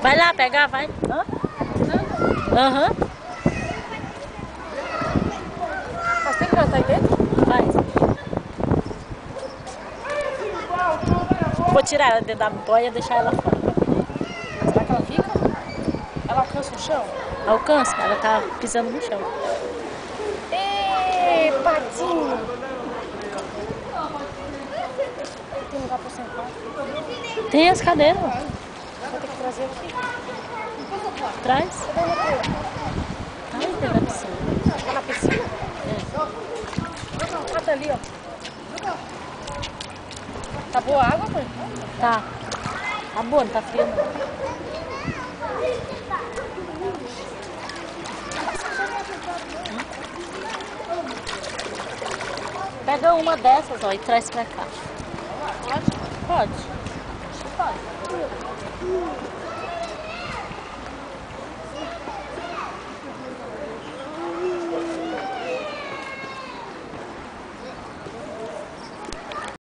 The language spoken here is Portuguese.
Vai lá pegar, vai. Hã? Aham. Faz tempo que ela tá aí dentro? Faz. Vou tirar ela dentro da boia e deixar ela fora. Será que ela fica? Ela alcança o chão? Alcança, ela tá pisando no chão. Ê, patinho! Tem lugar pra sentar? Tem as cadeiras, ó. Vou ter que trazer aqui. Traz. Cadê o motor? Ai, dentro da piscina. Tá na piscina? Ah, tá ali, ó. Tá boa a água, mãe? Tá. Tá boa, não tá fria não. Pega uma dessas, ó, e traz pra cá. Pode? Pode. Acho que pode.